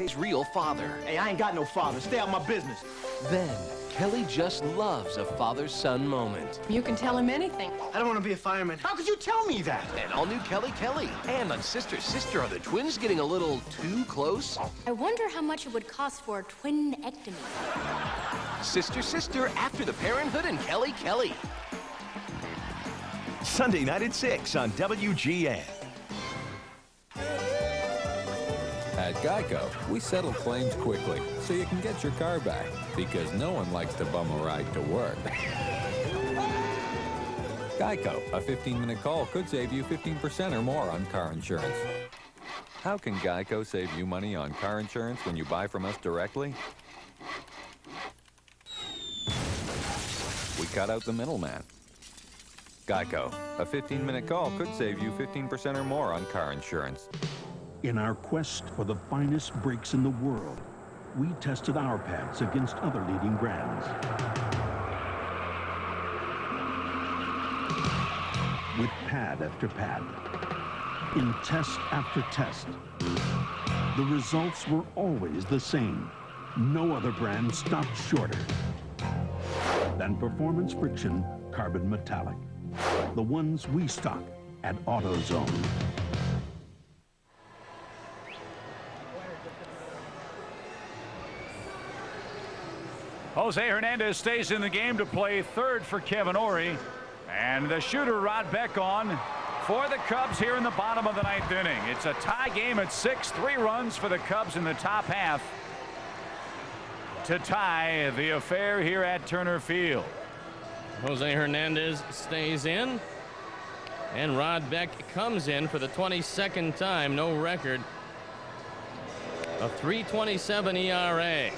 his real father. Hey, I ain't got no father. Stay out my business. Then, Kelly just loves a father-son moment. You can tell him anything. I don't want to be a fireman. How could you tell me that? And all-new Kelly. And on Sister, are the twins getting a little too close? I wonder how much it would cost for a twin-ectomy. Sister, after the parenthood and Kelly. Sunday night at 6 on WGN. At Geico, we settle claims quickly so you can get your car back, because no one likes to bum a ride to work. Geico, a 15-minute call could save you 15% or more on car insurance. How can Geico save you money on car insurance when you buy from us directly? We cut out the middleman. Geico, a 15-minute call could save you 15% or more on car insurance. In our quest for the finest brakes in the world, we tested our pads against other leading brands. With pad after pad, in test after test, the results were always the same. No other brand stopped shorter than Performance Friction Carbon Metallic, the ones we stock at AutoZone. Jose Hernandez stays in the game to play third for Kevin Ory. And the shooter, Rod Beck, on for the Cubs here in the bottom of the ninth inning. It's a tie game at 6, 3 runs for the Cubs in the top half to tie the affair here at Turner Field. Jose Hernandez stays in, and Rod Beck comes in for the 22nd time. No record. A 3.27 ERA.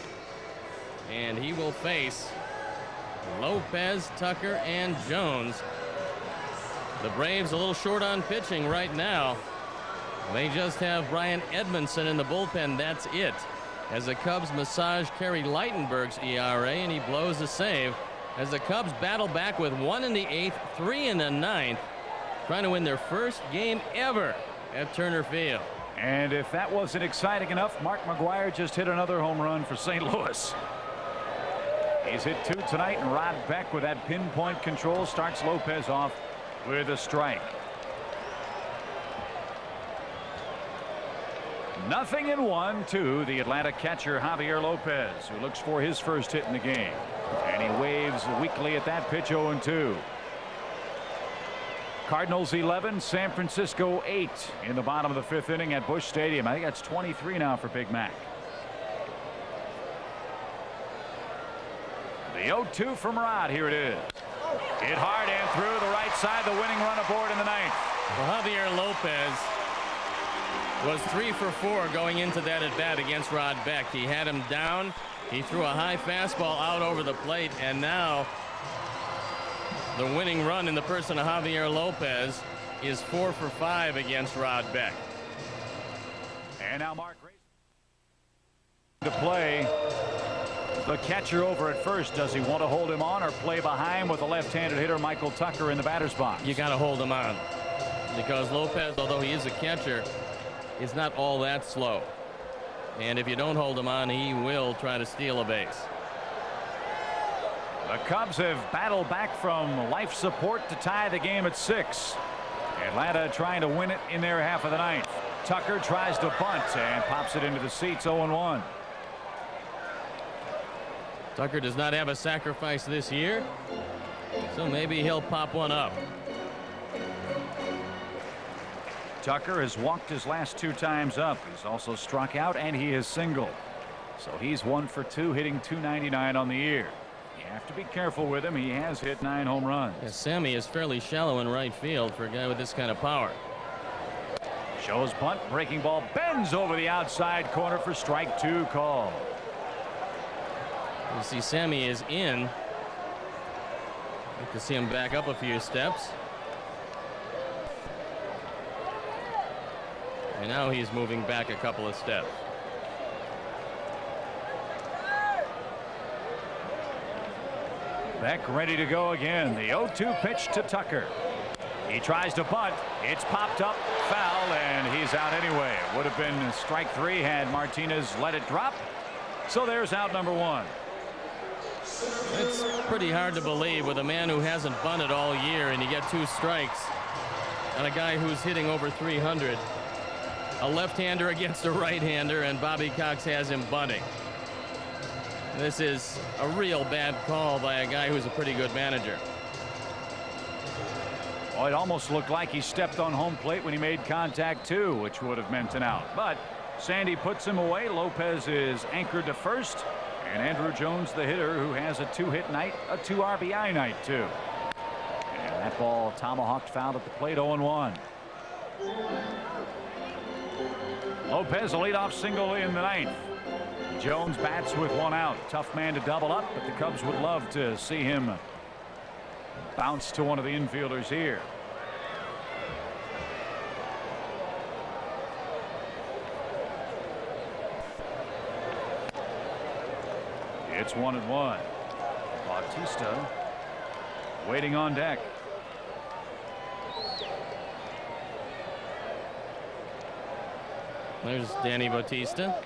And he will face Lopez, Tucker, and Jones. The Braves a little short on pitching right now. They just have Brian Edmondson in the bullpen. That's it. As the Cubs massage Kerry Lightenberg's ERA, and he blows a save. As the Cubs battle back with 1 in the 8th, 3 in the 9th, trying to win their first game ever at Turner Field. And if that wasn't exciting enough, Mark McGwire just hit another home run for St. Louis. He's hit 2 tonight, and Rod Beck, with that pinpoint control, starts Lopez off with a strike. 0-1 the Atlanta catcher Javier Lopez, who looks for his first hit in the game. And he waves weakly at that pitch. 0-2. Cardinals 11, San Francisco 8 in the bottom of the 5th inning at Busch Stadium. I think that's 23 now for Big Mac. The 0-2 from Rod. Here it is. Hit hard and through the right side. The winning run aboard in the 9th. Well, Javier Lopez was 3 for 4 going into that at bat against Rod Beck. He had him down. He threw a high fastball out over the plate, and now the winning run in the person of Javier Lopez is 4 for 5 against Rod Beck. And now Mark to play. The catcher over at first. Does he want to hold him on or play behind with the left-handed hitter Michael Tucker in the batter's box? You got to hold him on, because Lopez, although he is a catcher, is not all that slow. And if you don't hold him on, he will try to steal a base. The Cubs have battled back from life support to tie the game at 6. Atlanta trying to win it in their half of the 9th. Tucker tries to bunt and pops it into the seats. 0-1. Tucker does not have a sacrifice this year, so maybe he'll pop one up. Tucker has walked his last 2 times up. He's also struck out, and he has singled. So he's 1 for 2, hitting .299 on the year. You have to be careful with him. He has hit 9 home runs. Yeah, Sammy is fairly shallow in right field for a guy with this kind of power. Shows bunt, breaking ball, bends over the outside corner for strike 2 call. You see Sammy is in. You can see him back up a few steps. And now he's moving back a couple of steps. Beck ready to go again. The 0-2 pitch to Tucker. He tries to bunt. It's popped up, foul, and he's out anyway. Would have been strike 3 had Martinez let it drop. So there's out number 1. It's pretty hard to believe with a man who hasn't bunted all year, and you get 2 strikes on a guy who's hitting over 300. A left-hander against a right-hander, and Bobby Cox has him bunting. This is a real bad call by a guy who's a pretty good manager. Well, it almost looked like he stepped on home plate when he made contact too, which would have meant an out. But Sandy puts him away. Lopez is anchored to first, and Andrew Jones, the hitter, who has a 2-hit night, a 2 RBI night too. And that ball tomahawked, fouled at the plate. 0-1. Lopez a leadoff single in the 9th. Jones bats with 1 out. Tough man to double up, but the Cubs would love to see him bounce to one of the infielders here. It's 1-1. Bautista waiting on deck. There's Danny Bautista.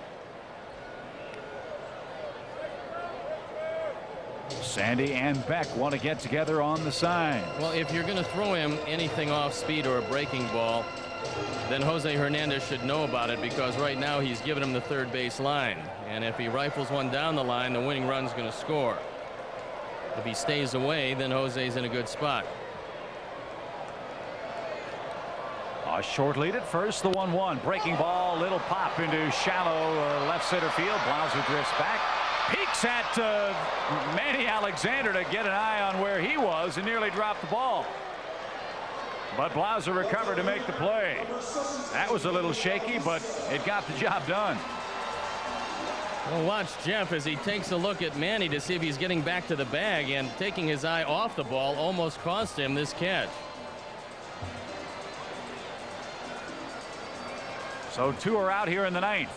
Sandy and Beck want to get together on the sign. Well, if you're going to throw him anything off speed or a breaking ball, then Jose Hernandez should know about it, because right now he's giving him the third base line. And if he rifles one down the line, the winning run's going to score. If he stays away, then Jose's in a good spot. A short lead at first, the 1-1. Breaking ball, little pop into shallow left center field. Blauser drifts back. Peeks at Manny Alexander to get an eye on where he was and nearly dropped the ball. But Blauser recovered to make the play. That was a little shaky, but it got the job done. Well, watch Jeff as he takes a look at Manny to see if he's getting back to the bag, and taking his eye off the ball almost cost him this catch. So 2 are out here in the 9th.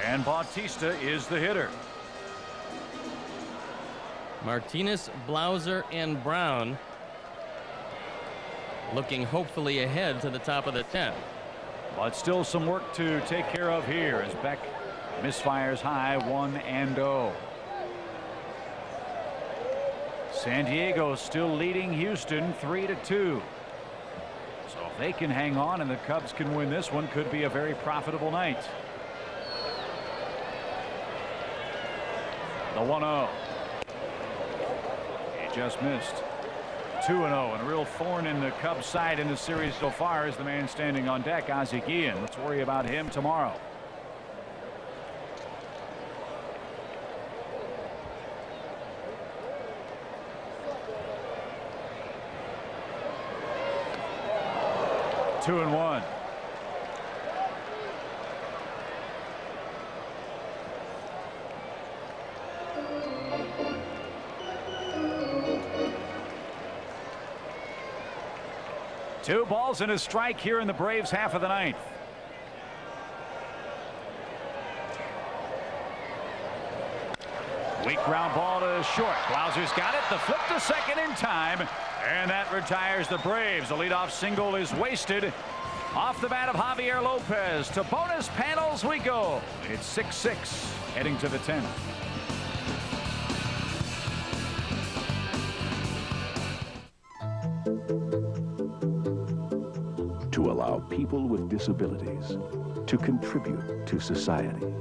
And Bautista is the hitter. Martinez, Blauser, and Brown looking hopefully ahead to the top of the 10th. But still some work to take care of here as Beck misfires high. 1-0. San Diego still leading Houston 3-2. So if they can hang on and the Cubs can win this one, could be a very profitable night. The 1-0. He just missed. 2-0, and a real thorn in the Cubs side in the series so far is the man standing on deck, Ozzie Guillen. Let's worry about him tomorrow. Two and 1. Two balls and a strike here in the Braves half of the 9th. Weak ground ball to short. Blauser's got it. The flip to second in time. And that retires the Braves. A leadoff single is wasted off the bat of Javier Lopez. To bonus panels we go. It's 6-6 heading to the 10th. To allow people with disabilities to contribute to society.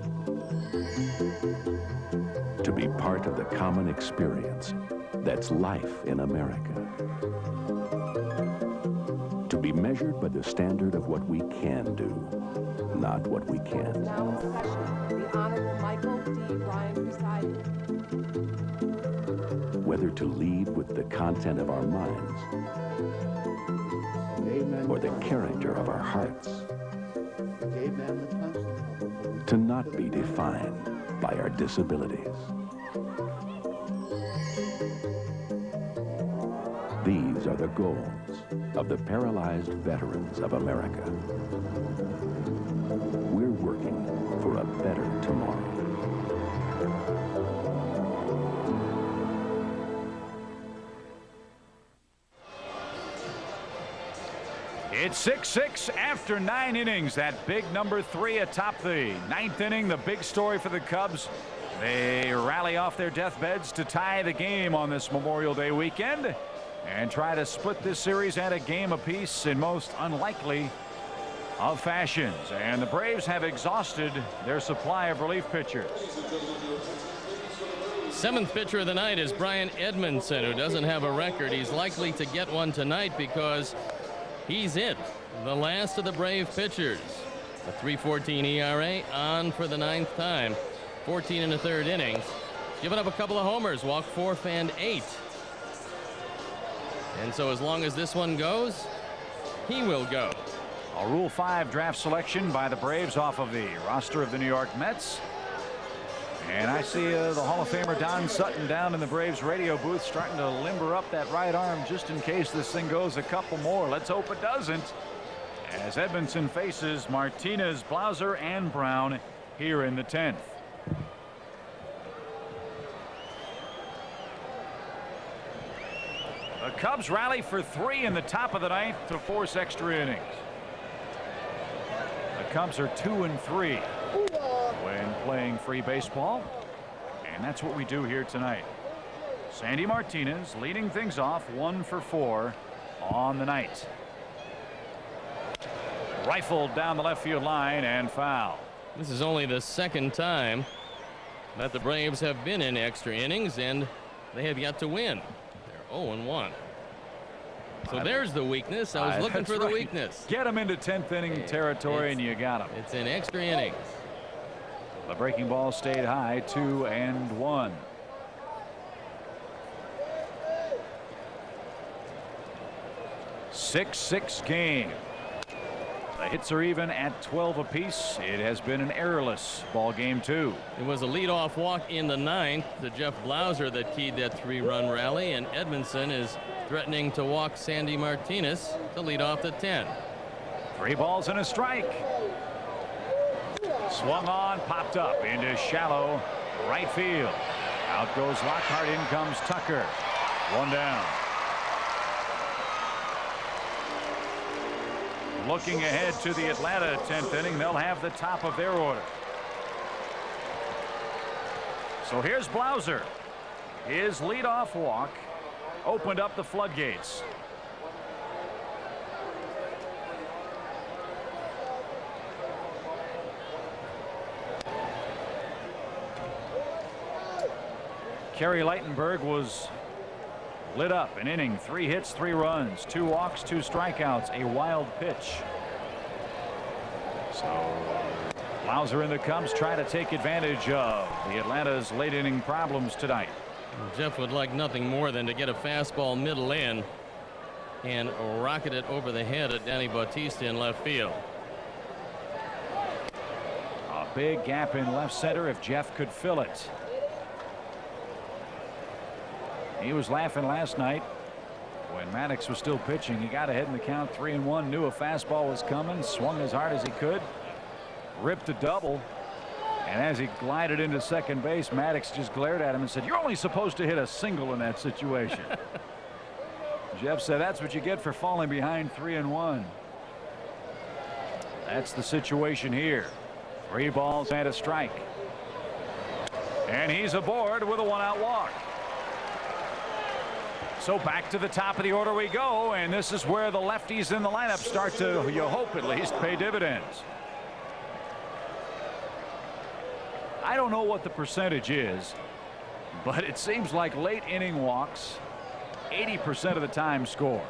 To be part of the common experience that's life in America. To be measured by the standard of what we can do, not what we can't. Now in session, the Honorable Michael D. Bryan presiding. Whether to lead with the content of our minds or the character of our hearts. To not be defined by our disabilities. These are the goals of the paralyzed veterans of America. We're working for a better tomorrow. It's 6-6 after 9 innings. That big number 3 atop the 9th inning. The big story for the Cubs. They rally off their deathbeds to tie the game on this Memorial Day weekend and try to split this series at a game apiece in most unlikely of fashions. And the Braves have exhausted their supply of relief pitchers. 7th pitcher of the night is Brian Edmondson, who doesn't have a record. He's likely to get one tonight because he's it, the last of the Brave pitchers. A 3.14 ERA, on for the 9th time. 14 1/3 innings. Given up a couple of homers, walked 4th and 8th. And so as long as this one goes, he will go. A Rule 5 draft selection by the Braves off of the roster of the New York Mets. And I see the Hall of Famer Don Sutton down in the Braves radio booth starting to limber up that right arm just in case this thing goes a couple more. Let's hope it doesn't. As Edmondson faces Martinez, Blauser, and Brown here in the 10th. The Cubs rally for 3 in the top of the 9th to force extra innings. The Cubs are 2-3 when playing free baseball, and that's what we do here tonight. Sandy Martinez leading things off, 1 for 4 on the night. Rifled down the left field line and foul. This is only the 2nd time that the Braves have been in extra innings, and they have yet to win. They're 0-1. So there's the weakness. I was looking for the weakness. Get them into 10th inning territory and you got them. It's in extra innings. The breaking ball stayed high, 2-1. Six game. The hits are even at 12 apiece. It has been an errorless ball game too. It was a leadoff walk in the 9th to Jeff Blauser that keyed that 3-run rally, and Edmondson is threatening to walk Sandy Martinez to lead off the 10th. 3 balls and a strike. Swung on, popped up into shallow right field. Out goes Lockhart, in comes Tucker. 1 down. Looking ahead to the Atlanta 10th inning, they'll have the top of their order. So here's Blauser. His leadoff walk opened up the floodgates. Kerry Lightenberg was lit up an inning, 3 hits, 3 runs, 2 walks, 2 strikeouts, a wild pitch. So Blauser and the Cubs try to take advantage of the Atlanta's late inning problems tonight. Jeff would like nothing more than to get a fastball middle in and rocket it over the head of Danny Bautista in left field. A big gap in left center if Jeff could fill it. He was laughing last night when Maddox was still pitching. He got ahead in the count, 3-1, knew a fastball was coming, swung as hard as he could, ripped a double, and as he glided into second base, Maddox just glared at him and said, "You're only supposed to hit a single in that situation." Jeff said, "That's what you get for falling behind 3-1. That's the situation here. 3 balls and a strike. And he's aboard with a 1-out walk. So back to the top of the order we go, and this is where the lefties in the lineup start to, you hope at least, pay dividends. I don't know what the percentage is, but it seems like late inning walks 80% of the time score.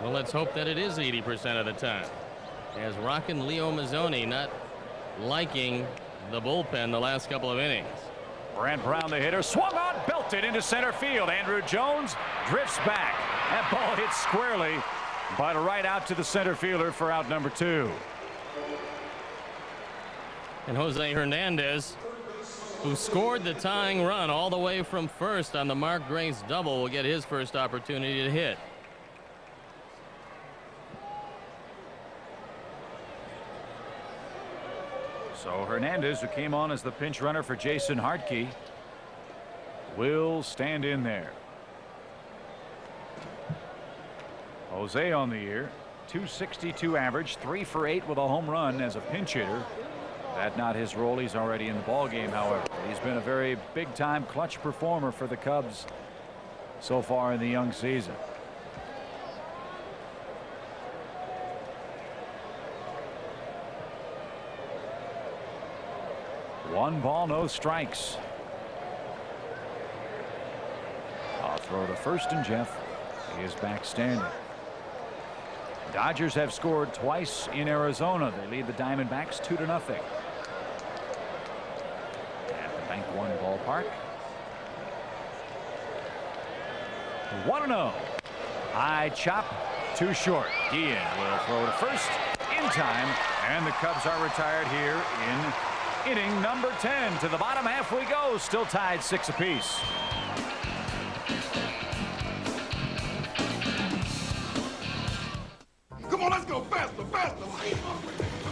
Well, let's hope that it is 80% of the time, as Rockin' Leo Mazzoni not liking the bullpen the last couple of innings. Brant Brown, the hitter, swung on, belted into center field. Andrew Jones drifts back. That ball hits squarely, but right out to the center fielder for out number 2. And Jose Hernandez, who scored the tying run all the way from first on the Mark Grace double, will get his first opportunity to hit. So Hernandez, who came on as the pinch runner for Jason Hartke, will stand in there. Jose on the year, 262 average, 3 for 8 with a home run as a pinch hitter. That's not his role. He's already in the ball game. However, he's been a very big time clutch performer for the Cubs so far in the young season. One ball, no strikes. I'll throw to first, and Jeff is back standing. Dodgers have scored twice in Arizona. They lead the Diamondbacks 2-0. At the Bank One ballpark. 1-0. High chop, too short. Guillen will throw to first in time, and the Cubs are retired here in inning number 10. To the bottom half we go, still tied 6 apiece. Come on, let's go faster, faster.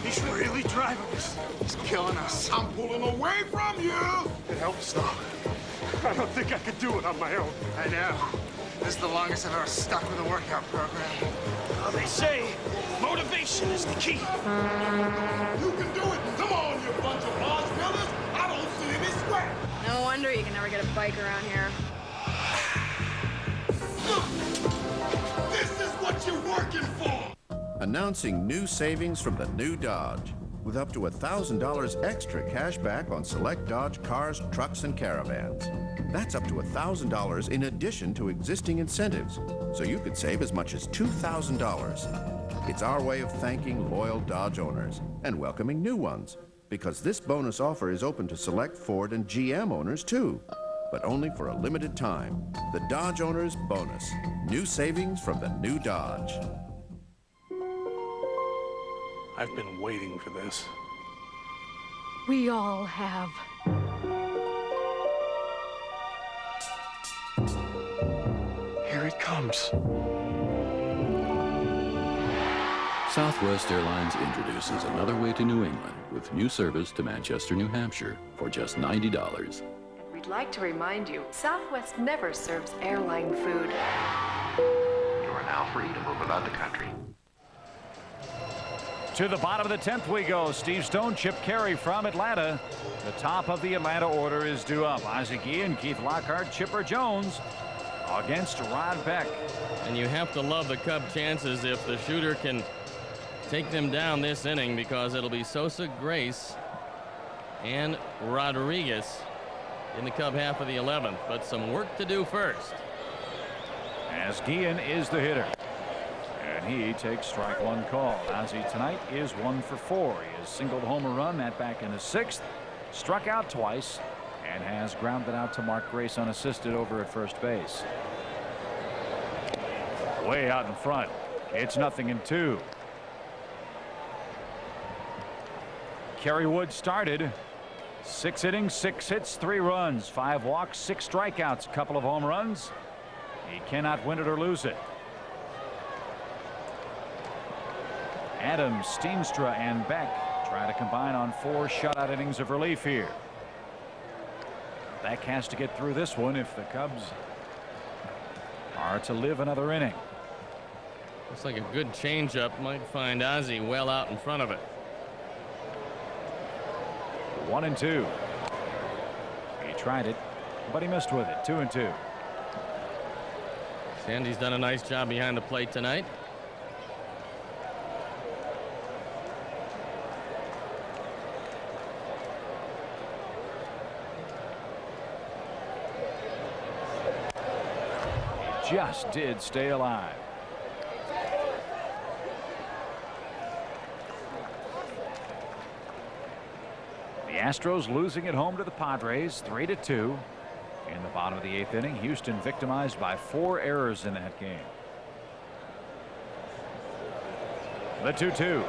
He's really driving us. He's killing us. I'm pulling away from you. It helps, though. I don't think I could do it on my own. I know. This is the longest I've ever stuck with a workout program. Well, they say motivation is the key. You can do it. Come on, you bunch of bodybuilders. I don't see any sweat. No wonder you can never get a bike around here. This is what you're working for. Announcing new savings from the new Dodge. With up to $1,000 extra cash back on select Dodge cars, trucks, and caravans. That's up to $1,000 in addition to existing incentives, so you could save as much as $2,000. It's our way of thanking loyal Dodge owners and welcoming new ones, because this bonus offer is open to select Ford and GM owners too, but only for a limited time. The Dodge Owners Bonus. New savings from the new Dodge. I've been waiting for this. We all have. Here it comes. Southwest Airlines introduces another way to New England with new service to Manchester, New Hampshire for just $90. We'd like to remind you, Southwest never serves airline food. You are now free to move about the country. To the bottom of the 10th we go. Steve Stone, Chip Carey from Atlanta. The top of the Atlanta order is due up. Ozzie Guillen, Keith Lockhart, Chipper Jones against Rod Beck. And you have to love the Cub chances if the shooter can take them down this inning, because it'll be Sosa, Grace, and Rodriguez in the Cub half of the 11th. But some work to do first. As Guillen is the hitter. And he takes strike one call. Ozzie tonight is 1 for 4. He has singled home a run, that back in the 6th. Struck out twice and has grounded out to Mark Grace unassisted over at first base. Way out in front. It's 0-2. Kerry Wood started. 6 innings, 6 hits, 3 runs, 5 walks, 6 strikeouts, a couple of home runs. He cannot win it or lose it. Adams, Steenstra, and Beck try to combine on 4 shutout innings of relief here. Beck has to get through this one if the Cubs are to live another inning. Looks like a good changeup might find Ozzie well out in front of it. 1-2. He tried it, but he missed with it. 2-2. Sandy's done a nice job behind the plate tonight. Just did stay alive. The Astros losing at home to the Padres 3-2 in the bottom of the 8th inning. Houston victimized by 4 errors in that game. The 2-2.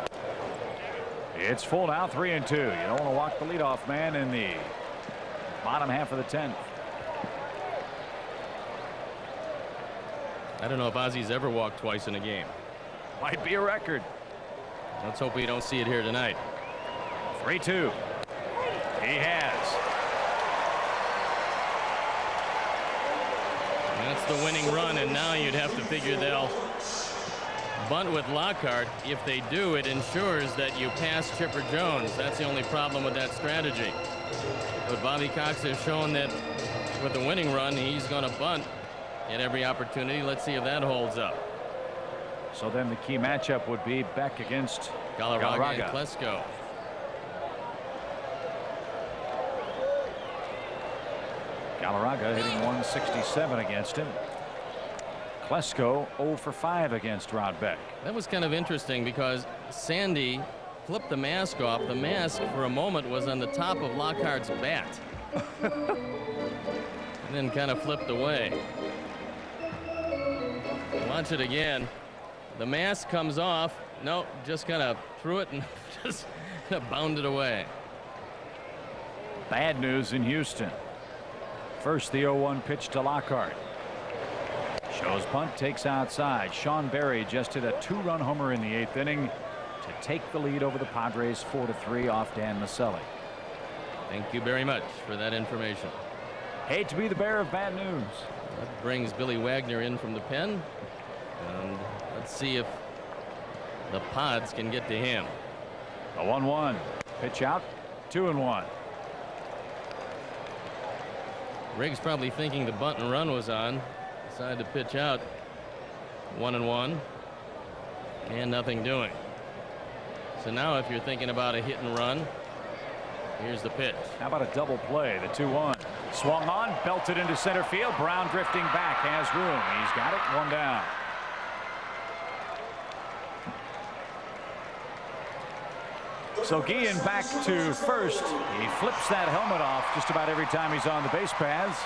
It's full now, 3-2. You don't want to walk the leadoff man in the bottom half of the 10th. I don't know if Ozzie's ever walked twice in a game. Might be a record. Let's hope we don't see it here tonight. 3-2. He has. That's the winning run, and now you'd have to figure they'll bunt with Lockhart. If they do, it ensures that you pass Chipper Jones. That's the only problem with that strategy. But Bobby Cox has shown that with the winning run, he's going to bunt at every opportunity. Let's see if that holds up. So then the key matchup would be Beck against Galarraga and Klesko. Galarraga hitting 167 against him. Klesko 0 for 5 against Rod Beck. That was kind of interesting because Sandy flipped the mask off. The mask for a moment was on the top of Lockhart's bat. And then kind of flipped away. Watch it again. The mask comes off. No, just kind of threw it and just bounded away. Bad news in Houston. First, the 0-1 pitch to Lockhart. Shows punt, takes outside. Sean Berry just hit a 2-run homer in the 8th inning to take the lead over the Padres 4-3 off Dan Maselli. Thank you very much for that information. Hate to be the bearer of bad news. That brings Billy Wagner in from the pen. And let's see if the Pods can get to him. A 1-1 pitch out, 2-1. Riggs probably thinking the bunt and run was on. Decided to pitch out. 1-1 and nothing doing. So now if you're thinking about a hit and run, here's the pitch. How about a double play? The 2-1 swung on, belted into center field. Brown drifting back, has room. He's got it. 1 down. So Guillen back to first. He flips that helmet off just about every time he's on the base paths.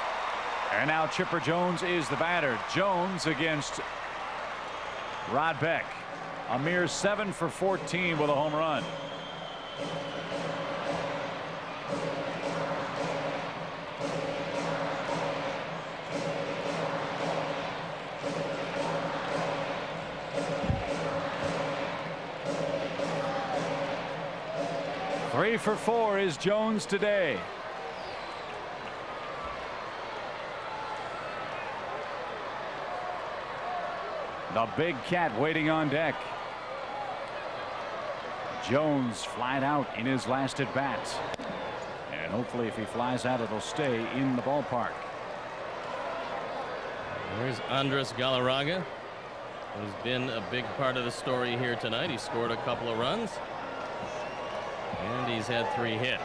And now Chipper Jones is the batter. Jones against Rod Beck. A mere 7 for 14 with a home run. Three for 4 is Jones today. The big cat waiting on deck. Jones flied out in his last at bat. And hopefully if he flies out, it'll stay in the ballpark. There's Andres Galarraga, who's been a big part of the story here tonight. He scored a couple of runs. And he's had 3 hits.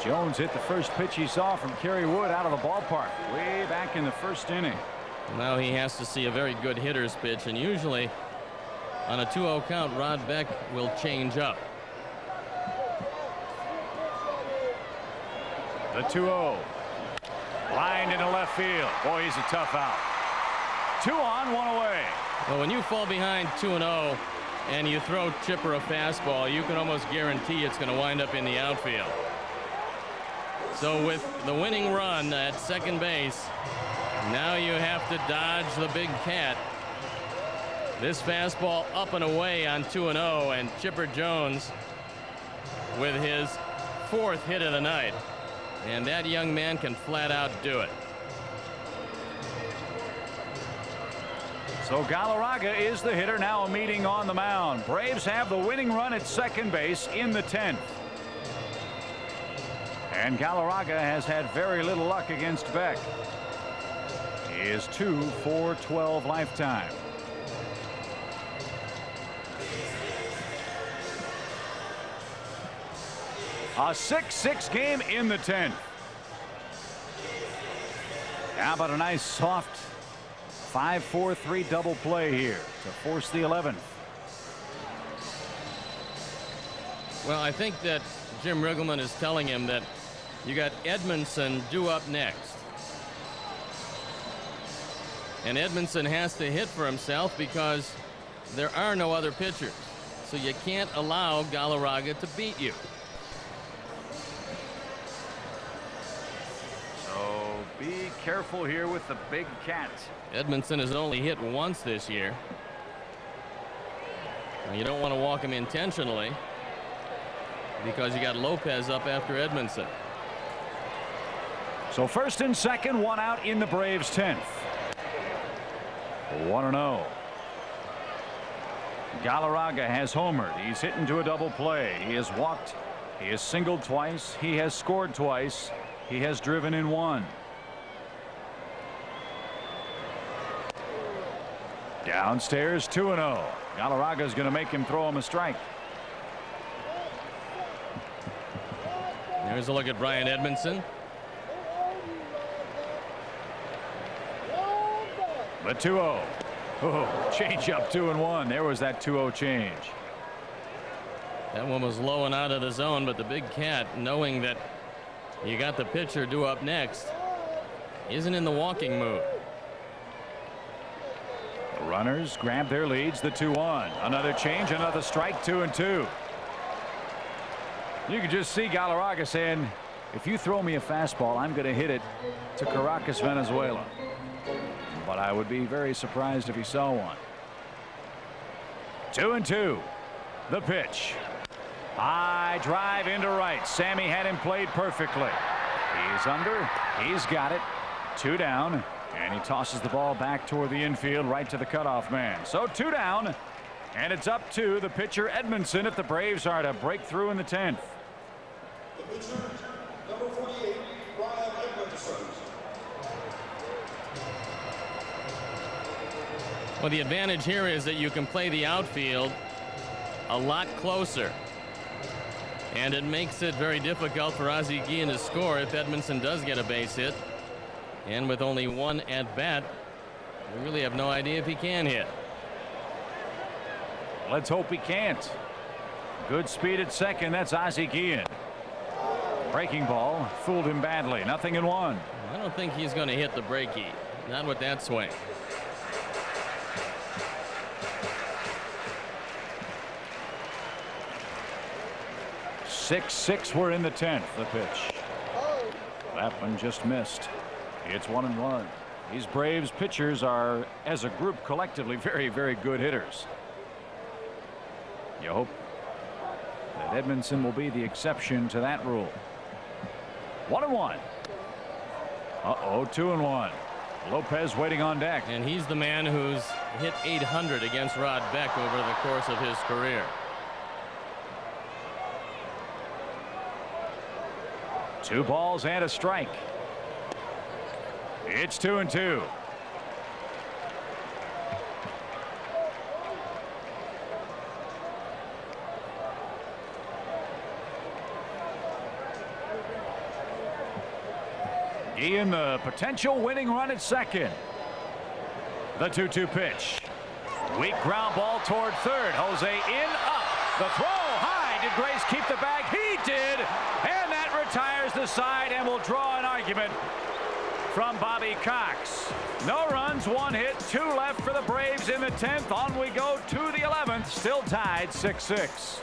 Jones hit the first pitch he saw from Kerry Wood out of the ballpark way back in the first inning. Now he has to see a very good hitter's pitch, and usually on a 2-0 count, Rod Beck will change up. The 2-0. Lined into left field. Boy, he's a tough out. 2 on, 1 away. Well, when you fall behind 2-0 and you throw Chipper a fastball, you can almost guarantee it's going to wind up in the outfield. So with the winning run at second base, now you have to dodge the big cat. This fastball up and away on 2-0, and Chipper Jones with his 4th hit of the night. And that young man can flat out do it. So Galarraga is the hitter. Now a meeting on the mound. Braves have the winning run at second base in the 10th. And Galarraga has had very little luck against Beck. He is 2 for 12 lifetime. A 6-6 game in the 10th. How about a nice soft 5-4-3 double play here to force the 11th. Well, I think that Jim Riggleman is telling him that you got Edmondson due up next. And Edmondson has to hit for himself because there are no other pitchers. So you can't allow Galarraga to beat you. So be careful here with the big cat. Edmondson has only hit once this year. And you don't want to walk him intentionally because you got Lopez up after Edmondson. So first and second, one out in the Braves' 10th. 1-0. Galarraga has homered. He's hit into a double play. He has walked. He has singled twice. He has scored twice. He has driven in one. Downstairs, 2-0. Galarraga is going to make him throw him a strike. There's a look at Brian Edmondson. The 2-0. Oh, change up 2-1. There was that 2-0 change. That one was low and out of the zone, but the big cat, knowing that you got the pitcher due up next, isn't in the walking mood. The runners grab their leads. The 2-1. Another change, another strike. 2-2. You can just see Galarraga saying, if you throw me a fastball, I'm going to hit it to Caracas, Venezuela. But I would be very surprised if he saw one. 2-2. The pitch. High drive into right. Sammy had him played perfectly. He's under. He's got it. 2 down. And he tosses the ball back toward the infield, right to the cutoff man. So 2 down. And it's up to the pitcher Edmondson if the Braves are to break through in the 10th. The pitcher, number 48, Brian Edmondson. Well, the advantage here is that you can play the outfield a lot closer. And it makes it very difficult for Ozzie Guillen to score if Edmondson does get a base hit. And with only 1 at bat, we really have no idea if he can hit. Let's hope he can't. Good speed at second. That's Ozzie Guillen. Breaking ball fooled him badly. 0-1. I don't think he's going to hit the breaky. Not with that swing. Six. We're in the 10th. The pitch. That one just missed. It's 1-1. These Braves pitchers are, as a group, collectively very, very good hitters. You hope that Edmondson will be the exception to that rule. 1-1. 2-1. Lopez waiting on deck. And he's the man who's hit 800 against Rod Beck over the course of his career. 2 balls and a strike. It's 2-2. Guillen, the potential winning run at second. The 2-2 pitch. Weak ground ball toward third. Jose in, up. The throw high. Did Grace keep the bag? He did. And that retires the side and will draw an argument from Bobby Cox. No runs, 1 hit, 2 left for the Braves in the 10th. On we go to the 11th. Still tied 6-6.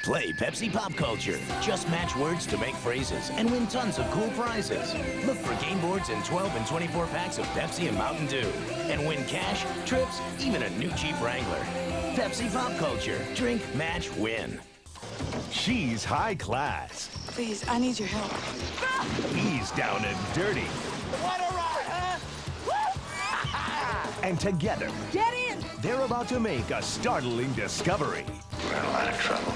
Play Pepsi Pop Culture. Just match words to make phrases and win tons of cool prizes. Look for game boards in 12 and 24 packs of Pepsi and Mountain Dew. And win cash, trips, even a new Jeep Wrangler. Pepsi Pop Culture. Drink, match, win. She's high class. Please, I need your help. He's down and dirty. What a ride, huh? And together, Get in! they're about to make a startling discovery. We're in a lot of trouble.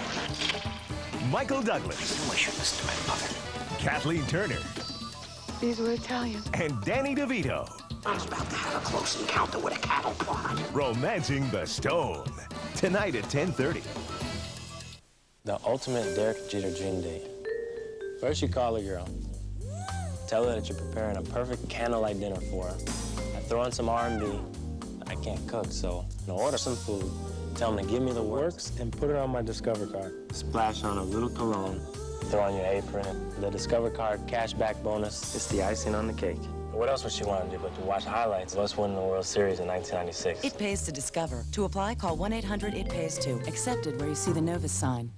Michael Douglas. I should listen to my mother. Kathleen Turner. These were Italian. And Danny DeVito. I was about to have a close encounter with a cattle prod. Romancing the Stone. Tonight at 10:30. The ultimate Derek Jeter dream date. First you call a girl. Tell her that you're preparing a perfect candlelight dinner for her. I throw in some R&B. I can't cook, so I'll order some food. Tell them to give me the works and put it on my Discover card. Splash on a little cologne throw on your apron. The Discover Card cashback bonus is the icing on the cake. What else would she want to do but to watch highlights of us winning the World Series in 1996? It pays to Discover. To apply, call 1-800-IT-PAYS-2. Accepted where you see the Novus sign.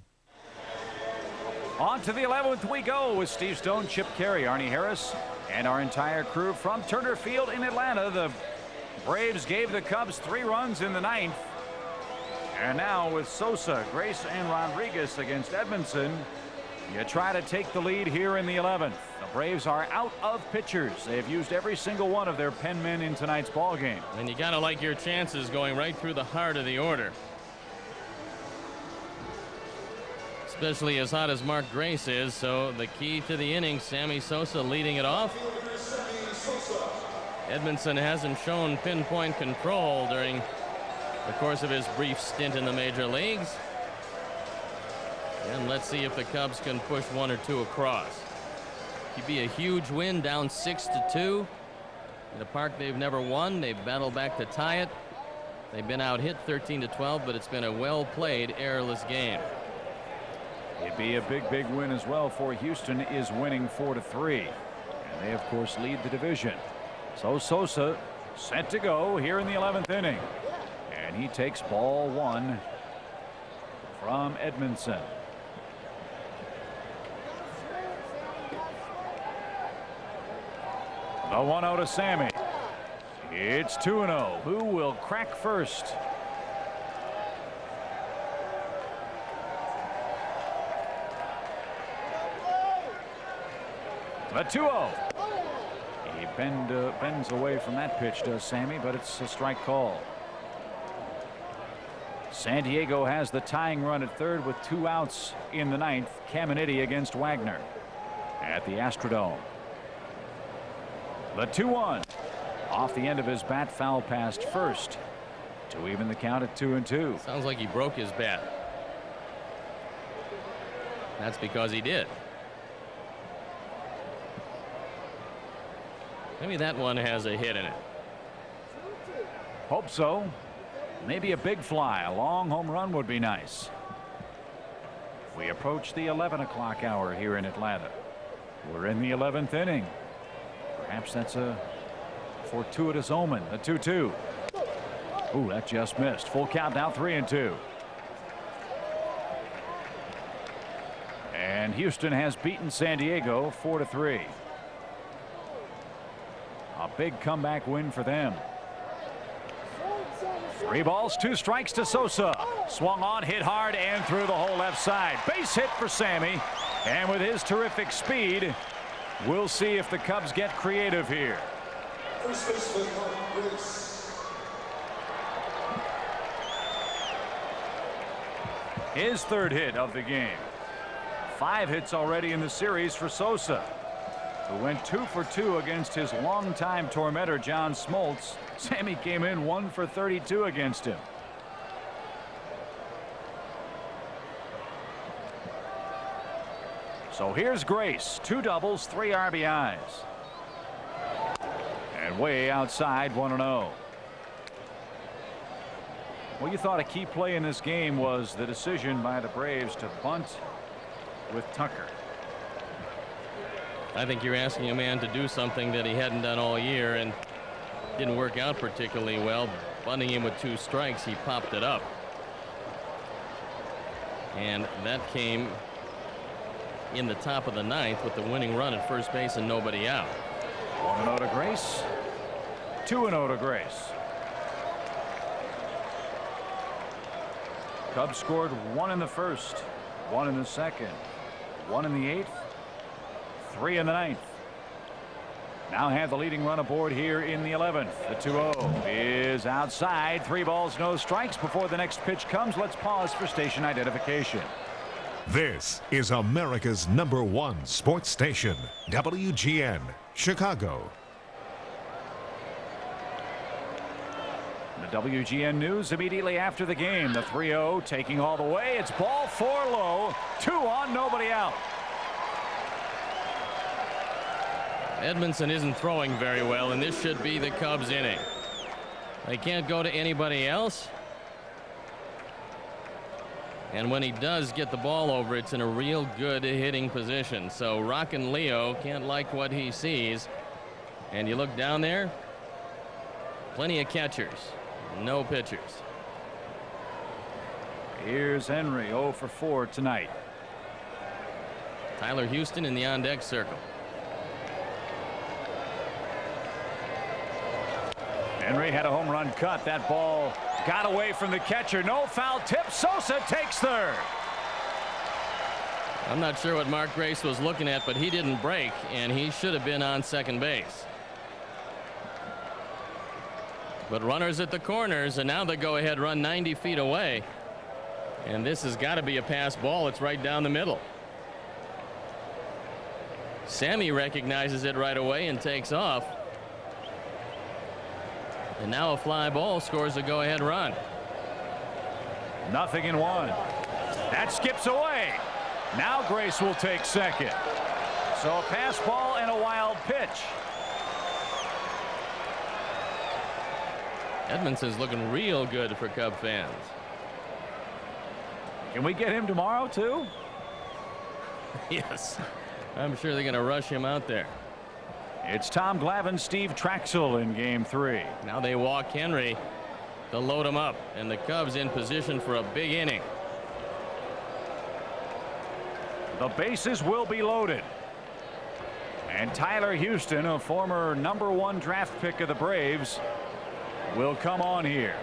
On to the 11th we go with Steve Stone, Chip Carey, Arnie Harris, and our entire crew from Turner Field in Atlanta. The Braves gave the Cubs 3 runs in the 9th. And now with Sosa, Grace, and Rodriguez against Edmondson, you try to take the lead here in the 11th. The Braves are out of pitchers. They've used every single one of their pen men in tonight's ball game. And you gotta like your chances going right through the heart of the order. Especially as hot as Mark Grace is. So the key to the inning, Sammy Sosa leading it off. Edmondson hasn't shown pinpoint control during the course of his brief stint in the major leagues. And let's see if the Cubs can push 1 or 2 across. It'd be a huge win, down 6-2. In a park they've never won. They've battled back to tie it. They've been out hit 13-12, but it's been a well-played, errorless game. It'd be a big win as well for Houston is winning 4-3. And they, of course, lead the division. So Sosa set to go here in the 11th inning. And he takes ball 1 from Edmondson. The 1-0 to Sammy. It's 2-0. Who will crack first? The 2-0. He bends away from that pitch, does Sammy, but it's a strike call. San Diego has the tying run at third with 2 outs in the 9th. Caminiti against Wagner at the Astrodome. The 2-1 off the end of his bat, foul past first to even the count at 2-2. Sounds like he broke his bat. That's because he did. Maybe that one has a hit in it. Hope so. Maybe a big fly. A long home run would be nice. We approach the 11 o'clock hour here in Atlanta. We're in the 11th inning. Perhaps that's a fortuitous omen. The 2-2. Ooh, that just missed. Full count now, 3-2. And Houston has beaten San Diego 4-3. A big comeback win for them. 3 balls, 2 strikes to Sosa. Swung on, hit hard, and through the whole left side. Base hit for Sammy. And with his terrific speed, we'll see if the Cubs get creative here. His 3rd hit of the game. 5 hits already in the series for Sosa, who went 2 for 2 against his longtime tormentor John Smoltz. Sammy came in 1 for 32 against him. So here's Grace. 2 doubles, 3 RBIs. And way outside, 1-0. Well, you thought a key play in this game was the decision by the Braves to bunt with Tucker. I think you're asking a man to do something that he hadn't done all year and didn't work out particularly well. Bunting him with 2 strikes, he popped it up. And that came in the top of the 9th with the winning run at first base and nobody out. 1-0 to Grace. 2-0 to Grace. Cubs scored 1 in the 1st, 1 in the 2nd, 1 in the 8th, 3 in the 9th. Now have the leading run aboard here in the 11th. The 2-0 is outside. 3 balls, no strikes before the next pitch comes. Let's pause for station identification. This is America's #1 sports station, WGN, Chicago. The WGN News immediately after the game. The 3-0 taking all the way. It's ball 4 low. 2 on, nobody out. Edmondson isn't throwing very well, and this should be the Cubs inning. They can't go to anybody else. And when he does get the ball over, it's in a real good hitting position. So Rockin' Leo can't like what he sees. And you look down there, plenty of catchers, no pitchers. Here's Henry, 0 for 4 tonight. Tyler Houston in the on-deck circle. Henry had a home run cut. That ball got away from the catcher. No foul tip. Sosa takes third. I'm not sure what Mark Grace was looking at, but he didn't break, and he should have been on second base. But runners at the corners, and now the go-ahead run 90 feet away. And this has got to be a pass ball. It's right down the middle. Sammy recognizes it right away and takes off. And now a fly ball scores a go-ahead run. 0-1. That skips away. Now Grace will take second. So a pass ball and a wild pitch. Edmondson's looking real good for Cub fans. Can we get him tomorrow too? Yes. I'm sure they're going to rush him out there. It's Tom Glavine, Steve Traxel in game 3. Now they walk Henry to load him up, and the Cubs in position for a big inning. The bases will be loaded. And Tyler Houston, a former #1 draft pick of the Braves, will come on here.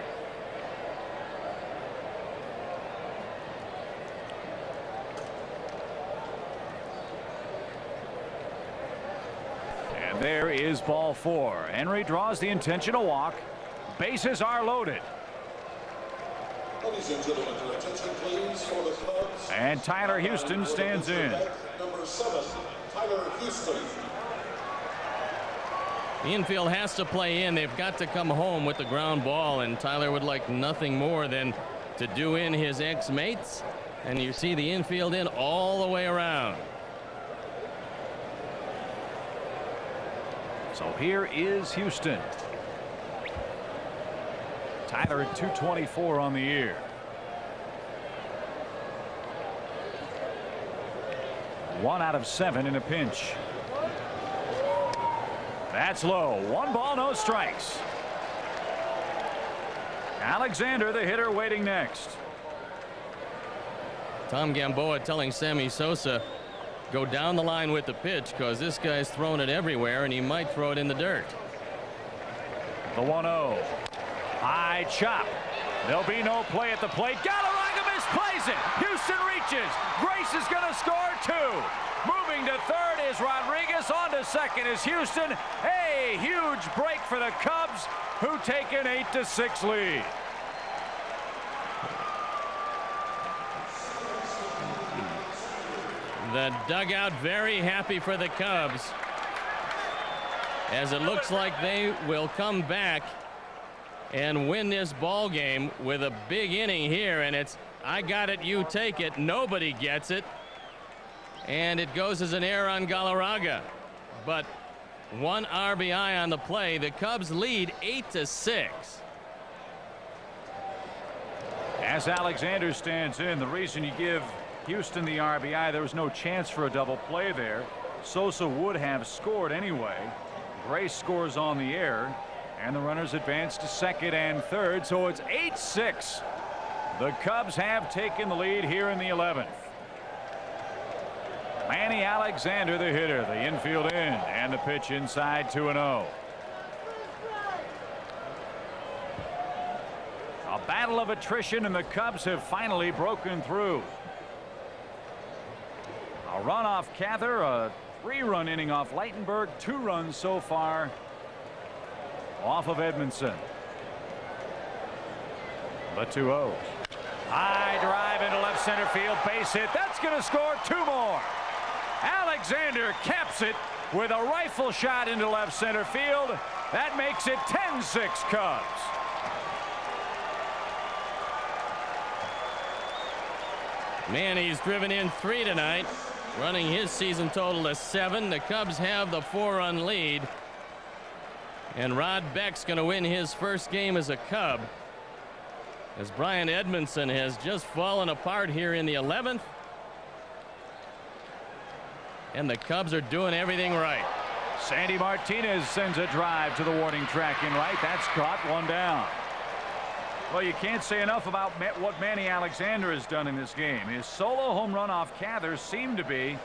And there is ball 4. Henry draws the intentional walk. Bases are loaded. Ladies and gentlemen, your attention please for the Cubs. And Tyler Houston stands in. Number 7, Tyler Houston. The infield has to play in. They've got to come home with the ground ball, and Tyler would like nothing more than to do in his ex-mates. And you see the infield in all the way around. So here is Houston. Tyler at 224 on the year. One out of 7 in a pinch. That's low. 1 ball, no strikes. Alexander, the hitter, waiting next. Tom Gamboa telling Sammy Sosa, go down the line with the pitch, because this guy's throwing it everywhere and he might throw it in the dirt. The 1-0. High chop. There'll be no play at the plate. Galarraga misplays it. Houston reaches. Grace is going to score 2. Moving to third is Rodriguez. On to second is Houston. A huge break for the Cubs, who take an 8-6 lead. The dugout very happy for the Cubs, as it looks like they will come back and win this ball game with a big inning here. And it's, I got it, you take it. Nobody gets it, and it goes as an error on Galarraga, but 1 RBI on the play. The Cubs lead 8-6. As Alexander stands in, the reason you give Houston the RBI, there was no chance for a double play there. Sosa would have scored anyway. Grace scores on the error, and the runners advance to second and third, so it's 8-6. The Cubs have taken the lead here in the 11th. Manny Alexander, the hitter, the infield in, and the pitch inside, 2-0. A battle of attrition, and the Cubs have finally broken through. A run off Cather, a 3-run inning off Leitenberg, 2 runs so far off of Edmondson. The 2-0. High drive into left center field, base hit. That's going to score 2 more. Alexander caps it with a rifle shot into left center field. That makes it 10-6 Cubs. Manny's driven in 3 tonight, running his season total to 7. The Cubs have the 4-run lead, and Rod Beck's going to win his first game as a Cub. as Brian Edmondson has just fallen apart here in the 11th. And the Cubs are doing everything right. Sandy Martinez sends a drive to the warning track in right. That's caught, one down. Well, you can't say enough about what Manny Alexander has done in this game. His solo home run off Cather seemed to be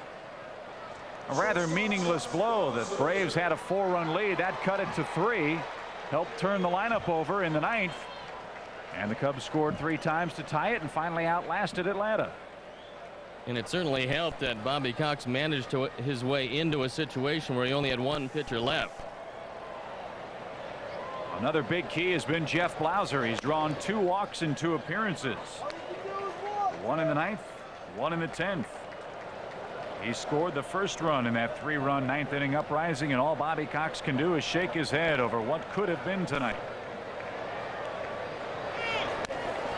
a rather meaningless blow. The Braves had a 4-run lead. That cut it to 3. Helped turn the lineup over in the 9th. And the Cubs scored 3 times to tie it and finally outlasted Atlanta. And it certainly helped that Bobby Cox managed his way into a situation where he only had 1 pitcher left. Another big key has been Jeff Blauser. He's drawn 2 walks in 2 appearances. 1 in the 9th, 1 in the 10th. He scored the first run in that 3-run 9th inning uprising, and all Bobby Cox can do is shake his head over what could have been tonight.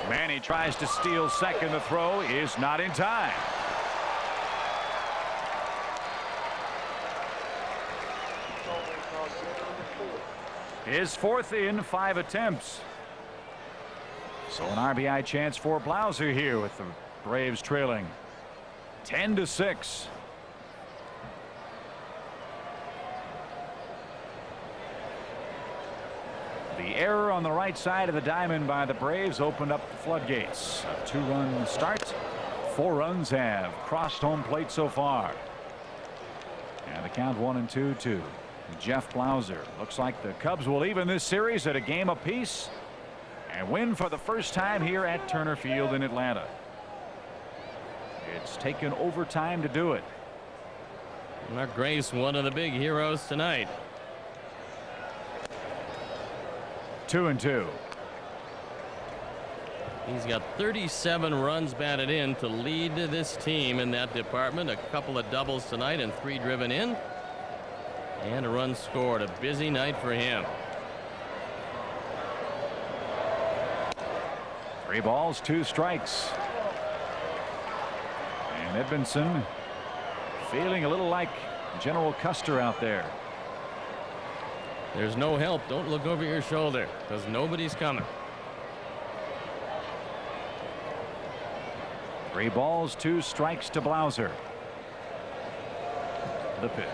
Manny tries to steal second. The throw is not in time. His 4th in 5 attempts. So an RBI chance for Blauser here with the Braves trailing 10-6. The error on the right side of the diamond by the Braves opened up the floodgates. A 2-run start. 4 runs have crossed home plate so far. And the count 1-2 to Jeff Blauser. Looks like the Cubs will even this series at a game apiece and win for the first time here at Turner Field in Atlanta. It's taken overtime to do it. Mark Grace, one of the big heroes tonight. 2-2. He's got 37 runs batted in to lead this team in that department. A couple of doubles tonight and 3 driven in. And a run scored. A busy night for him. 3 balls, 2 strikes. And Edmondson feeling a little like General Custer out there. There's no help. Don't look over your shoulder because nobody's coming. 3 balls, 2 strikes to Blauser. The pitch.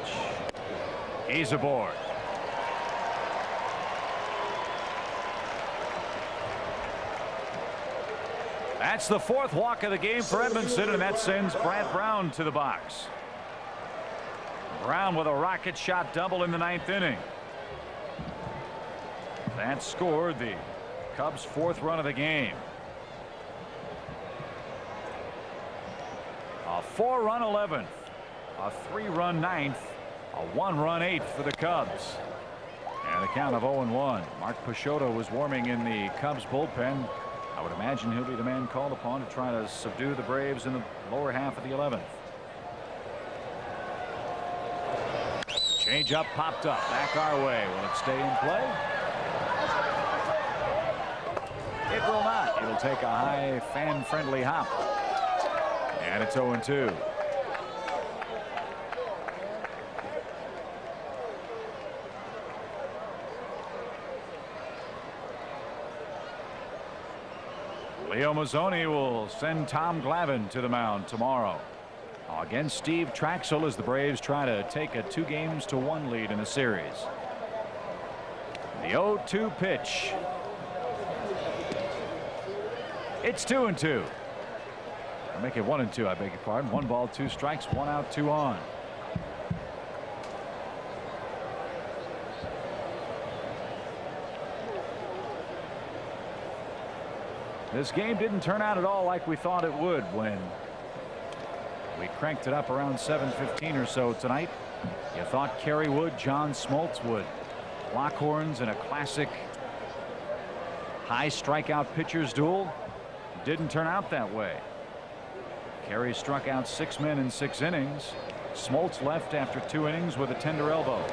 He's aboard. That's the 4th walk of the game for Edmondson, and that sends Brad Brown to the box. Brown with a rocket shot double in the 9th inning. That scored the Cubs' 4th run of the game. A 4-run 11th, a 3-run 9th, a 1-run 8th for the Cubs. And a count of 0-1. Mark Peixoto was warming in the Cubs bullpen. I would imagine he'll be the man called upon to try to subdue the Braves in the lower half of the 11th. Change-up popped up back our way. Will it stay in play? It will not. It'll take a high fan-friendly hop. And it's 0-2. Leo Mazzoni will send Tom Glavine to the mound tomorrow against Steve Traxel as the Braves try to take a 2-1 lead in the series. The 0-2 pitch. It's 2-2. I'll make it 1-2. I beg your pardon. 1 ball, 2 strikes, 1 out, 2 on. This game didn't turn out at all like we thought it would when we cranked it up around 7:15 or so tonight. You thought Kerry Wood, John Smoltz would lock horns in a classic high strikeout pitchers duel. Didn't turn out that way. Kerry struck out 6 men in 6 innings. Smoltz left after 2 innings with a tender elbow.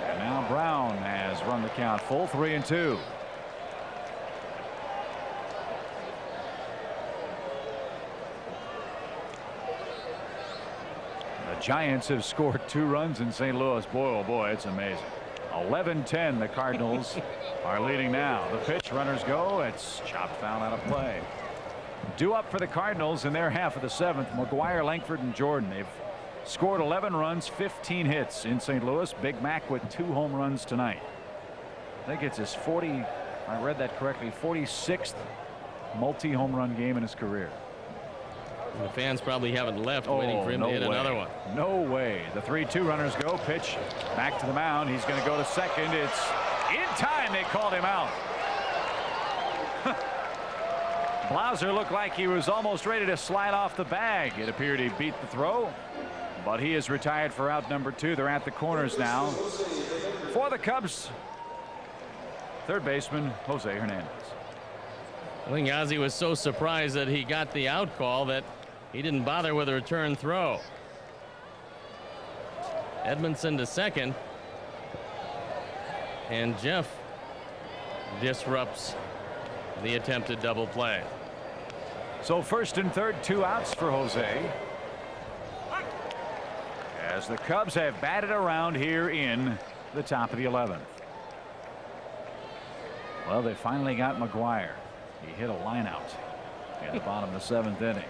And now Brown has run the count full, 3-2. The Giants have scored 2 runs in St. Louis. Boy, oh boy, it's amazing. 11-10. The Cardinals are leading now. The pitch, runners go. It's chopped foul out of play. Due up for the Cardinals in their half of the seventh. McGuire, Langford, and Jordan. They've scored 11 runs, 15 hits in St. Louis. Big Mac with 2 home runs tonight. I think it's his 40. I read that correctly. 46th multi-home run game in his career. The fans probably haven't left waiting for him to hit another one. No way. The 3-2 runners go. Pitch back to the mound. He's going to go to second. It's in time. They called him out. Blauser looked like he was almost ready to slide off the bag. It appeared he beat the throw, but he is retired for out number 2. They're at the corners now. For the Cubs, third baseman Jose Hernandez. I think Ozzie was so surprised that he got the out call that he didn't bother with a return throw. Edmondson to second, and Jeff disrupts the attempted double play. So first and third, 2 outs for Jose, as the Cubs have batted around here in the top of the 11th. Well, they finally got McGuire. He hit a line out in the bottom of the 7th inning.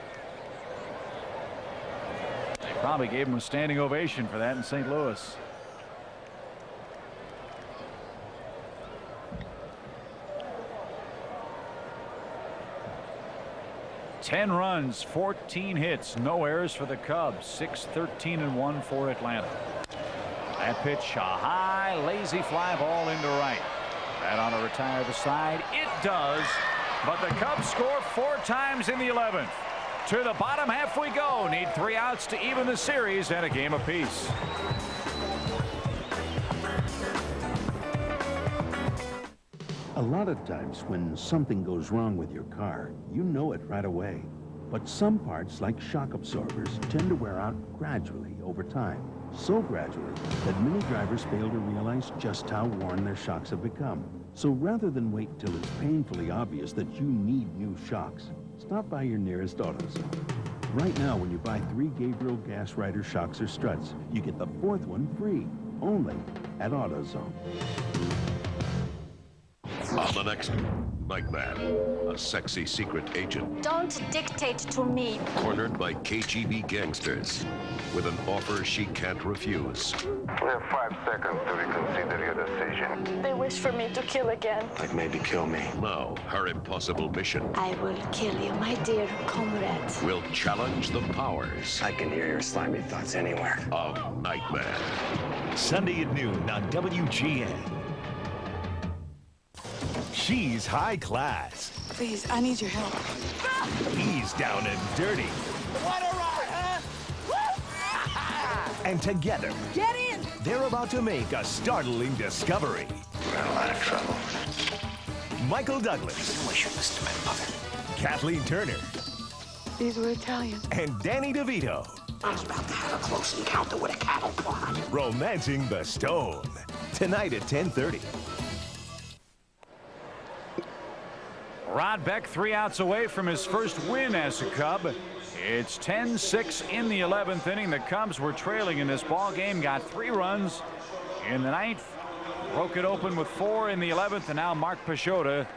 They probably gave him a standing ovation for that in St. Louis. Ten runs, 14 hits, no errors for the Cubs. 6-13-1 for Atlanta. That pitch, a high, lazy fly ball into right. That ought to retire the side. It does. But the Cubs score 4 times in the 11th. To the bottom half we go. Need 3 outs to even the series and a game apiece. A lot of times when something goes wrong with your car, you know it right away. But some parts, like shock absorbers, tend to wear out gradually over time. So gradually that many drivers fail to realize just how worn their shocks have become. So rather than wait till it's painfully obvious that you need new shocks, stop by your nearest AutoZone. Right now, when you buy 3 Gabriel Gas Rider shocks or struts, you get the 4th one free, only at AutoZone. On the next Nightman, a sexy secret agent Don't dictate to me. cornered by KGB gangsters with an offer she can't refuse. We have 5 seconds to reconsider your decision. They wish for me to kill again. Like maybe kill me. Now, her impossible mission I will kill you, my dear comrade. will challenge the powers. I can hear your slimy thoughts anywhere. Of Nightman. Sunday at noon on WGN. She's high class. Please, I need your help. He's down and dirty. What a ride, huh? And together, Get in! they're about to make a startling discovery. We're in a lot of trouble. Michael Douglas. We should listen to my mother. Kathleen Turner. These were Italian. And Danny DeVito. I was about to have a close encounter with a cattle prod. Romancing the Stone. Tonight at 10:30. Rod Beck 3 outs away from his first win as a Cub. It's 10-6 in the 11th inning. The Cubs were trailing in this ball game, got 3 runs in the 9th, broke it open with 4 in the 11th, and now Mark Pachota,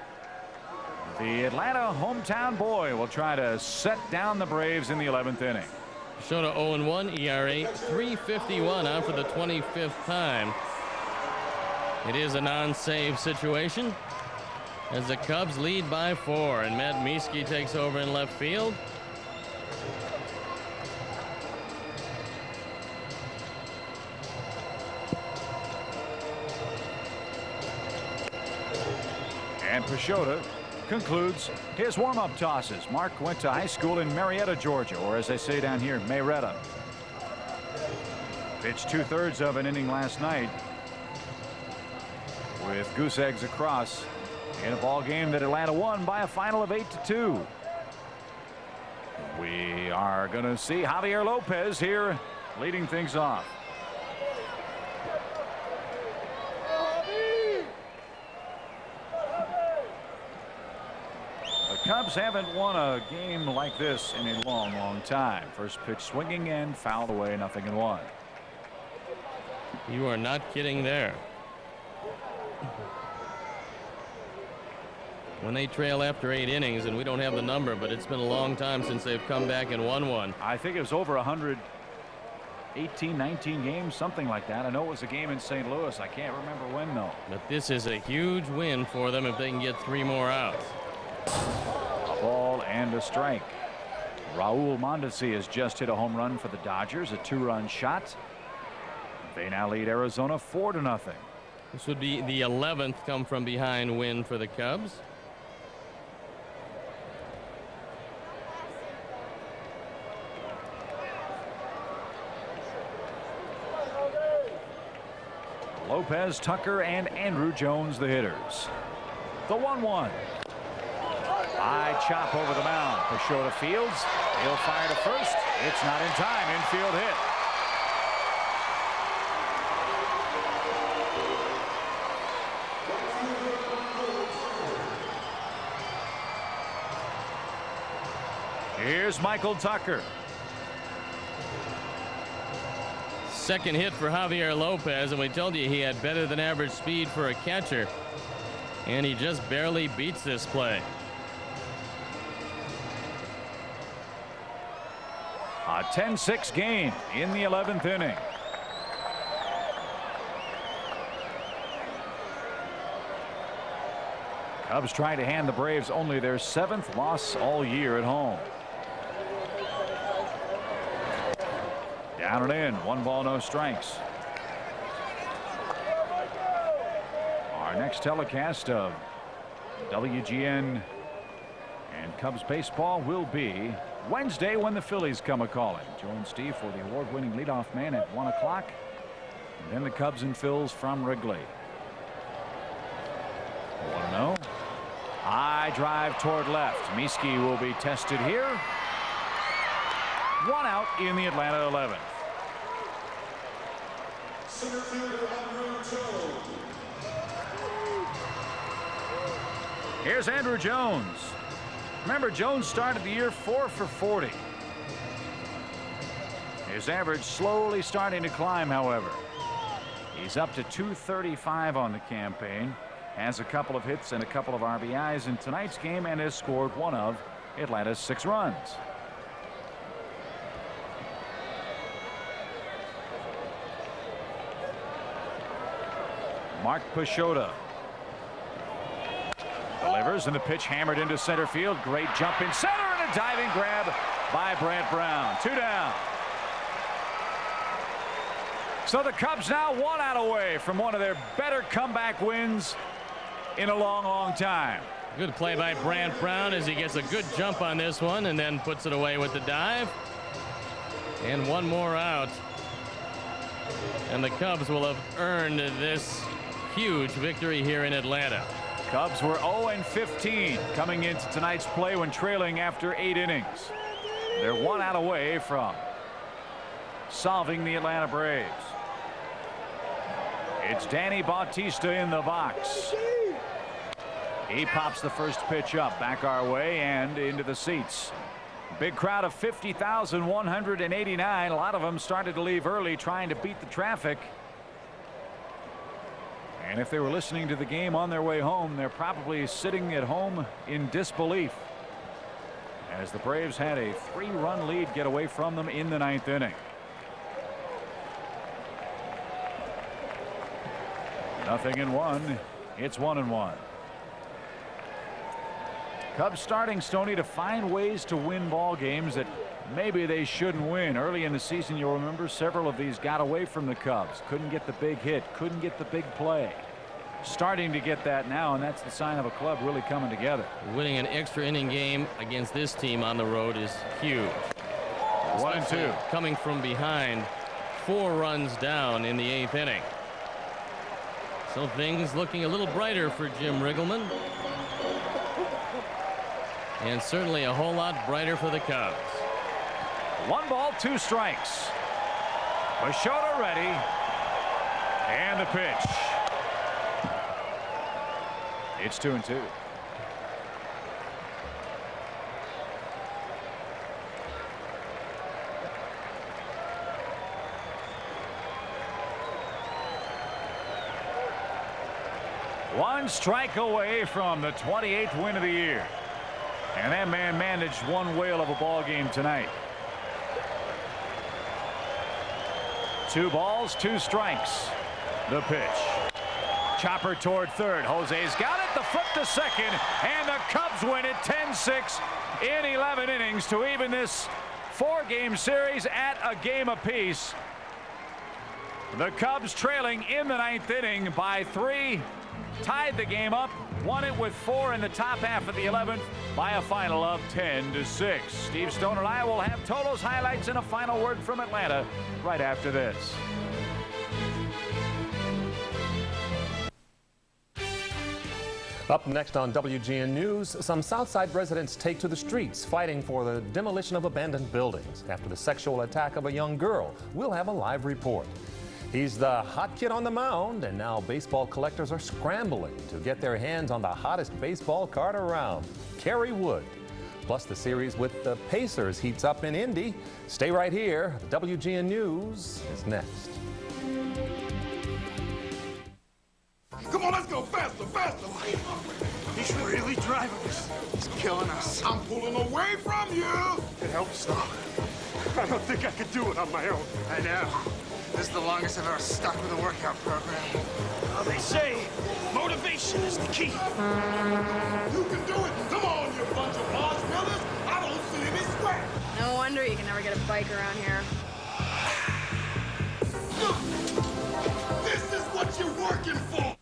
the Atlanta hometown boy, will try to set down the Braves in the 11th inning. Pachota 0-1, ERA 3.51 out for the 25th time. It is a non-save situation as the Cubs lead by 4, and Matt Mieske takes over in left field. And Pachota concludes his warm-up tosses. Mark went to high school in Marietta, Georgia, or as they say down here, Mayretta. Pitched 2/3 of an inning last night with goose eggs across in a ball game that Atlanta won by a final of 8-2. We are going to see Javier Lopez here leading things off. The Cubs haven't won a game like this in a long time. First pitch swinging and fouled away, 0-1. You are not kidding there. when they trail after 8 innings, and we don't have the number, but it's been a long time since they've come back and won one. I think it was over 118, 19 games, something like that. I know it was a game in St. Louis. I can't remember when, though. But this is a huge win for them if they can get 3 more outs. A ball and a strike. Raul Mondesi has just hit a home run for the Dodgers, a 2-run shot. They now lead Arizona 4-0. This would be the 11th come from behind win for the Cubs. Lopez, Tucker, and Andrew Jones, the hitters. The 1-1. High chop over the mound. Pachota fields. He'll fire to first. It's not in time. Infield hit. Here's Michael Tucker. Second hit for Javier Lopez, and we told you he had better than average speed for a catcher, and he just barely beats this play. A 10-6 game in the 11th inning. Cubs trying to hand the Braves only their 7th loss all year at home. Down and in, 1 ball, no strikes. Our next telecast of WGN and Cubs baseball will be Wednesday when the Phillies come a-calling. Join Steve for the award-winning leadoff man at 1 o'clock. And then the Cubs and Phils from Wrigley. 1-0. High drive toward left. Miski will be tested here. 1 out in the Atlanta 11th. Center fielder Andrew Jones. Here's Andrew Jones. Remember, Jones started the year 4 for 40. His average slowly starting to climb, however. He's up to 235 on the campaign. Has a couple of hits and a couple of RBIs in tonight's game and has scored one of Atlanta's 6 runs. Mark Pachota delivers, and the pitch hammered into center field. Great jump in center and a diving grab by Brant Brown. 2 down. So the Cubs now 1 out away from one of their better comeback wins in a long time. Good play by Brant Brown as he gets a good jump on this one and then puts it away with the dive. And 1 more out. And the Cubs will have earned this huge victory here in Atlanta. Cubs were 0-15 coming into tonight's play when trailing after 8 innings. They're 1 out away from solving the Atlanta Braves. It's Danny Bautista in the box. He pops the first pitch up, back our way and into the seats. Big crowd of 50,189. A lot of them started to leave early trying to beat the traffic. And if they were listening to the game on their way home, they're probably sitting at home in disbelief as the Braves had a 3-run lead get away from them in the 9th inning. Nothing in 1. It's 1-1. Cubs starting, Stoney, to find ways to win ball games that maybe they shouldn't win. Early in the season, you'll remember several of these got away from the Cubs. Couldn't get the big hit, couldn't get the big play. Starting to get that now, and that's the sign of a club really coming together. Winning an extra inning game against this team on the road is huge. 1-2. Coming from behind, 4 runs down in the 8th inning. So things looking a little brighter for Jim Riggleman. And certainly a whole lot brighter for the Cubs. 1 ball, 2 strikes. Pachota ready. And the pitch. It's 2-2. One strike away from the 28th win of the year. And that man managed one whale of a ball game tonight. 2 balls, 2 strikes. The pitch. Chopper toward third. Jose's got it. The flip to second. And the Cubs win it 10-6 in 11 innings to even this 4-game series at a game apiece. The Cubs trailing in the 9th inning by 3. Tied the game up, won it with 4 in the top half of the 11th by a final of 10-6. Steve Stone and I will have totals, highlights, and a final word from Atlanta right after this. Up next on WGN News, some Southside residents take to the streets fighting for the demolition of abandoned buildings after the sexual attack of a young girl. We'll have a live report. He's the hot kid on the mound, and now baseball collectors are scrambling to get their hands on the hottest baseball card around, Kerry Wood. Plus, the series with the Pacers heats up in Indy. Stay right here. WGN News is next. Come on, let's go faster, faster. He's really driving us. He's killing us. I'm pulling away from you. It helps, though. I don't think I could do it on my own. I know. This is the longest I've ever stuck with a workout program. Well, they say motivation is the key. You can do it. Come on, you bunch of marshmallows. I don't see any sweat. No wonder you can never get a bike around here. This is what you're working for.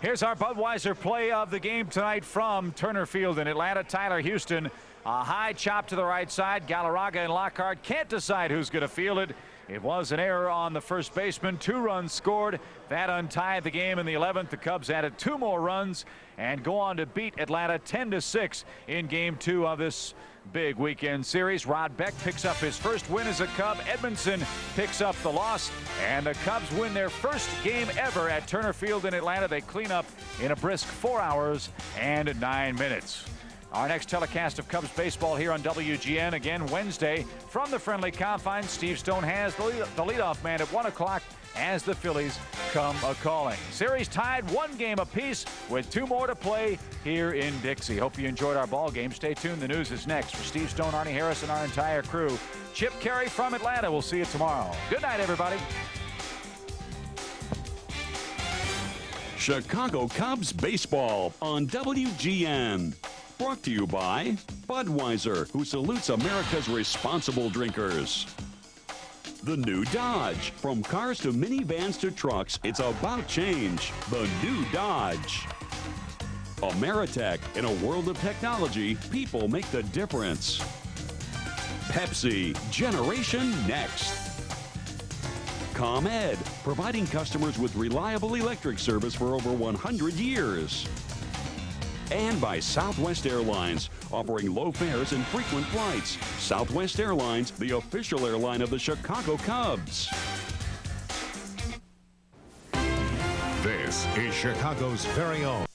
Here's our Budweiser play of the game tonight from Turner Field in Atlanta. Tyler Houston, a high chop to the right side. Galarraga and Lockhart can't decide who's going to field it. It was an error on the first baseman. 2 runs scored. That untied the game in the 11th. The Cubs added 2 more runs and go on to beat Atlanta 10-6 in game 2 of this big weekend series. Rod Beck picks up his first win as a Cub. Edmondson picks up the loss, and the Cubs win their first game ever at Turner Field in Atlanta. They clean up in a brisk 4 hours and 9 minutes. Our next telecast of Cubs baseball here on WGN again Wednesday from the friendly confines. Steve Stone has the leadoff man at 1 o'clock as the Phillies come a-calling. Series tied 1 game apiece with 2 more to play here in Dixie. Hope you enjoyed our ball game. Stay tuned. The news is next. For Steve Stone, Arnie Harris, and our entire crew, Chip Carey from Atlanta. We'll see you tomorrow. Good night, everybody. Chicago Cubs baseball on WGN. Brought to you by Budweiser, who salutes America's responsible drinkers. The new Dodge. From cars to minivans to trucks, it's about change. The new Dodge. Ameritech. In a world of technology, people make the difference. Pepsi. Generation Next. ComEd. Providing customers with reliable electric service for over 100 years. And by Southwest Airlines, offering low fares and frequent flights. Southwest Airlines, the official airline of the Chicago Cubs. This is Chicago's very own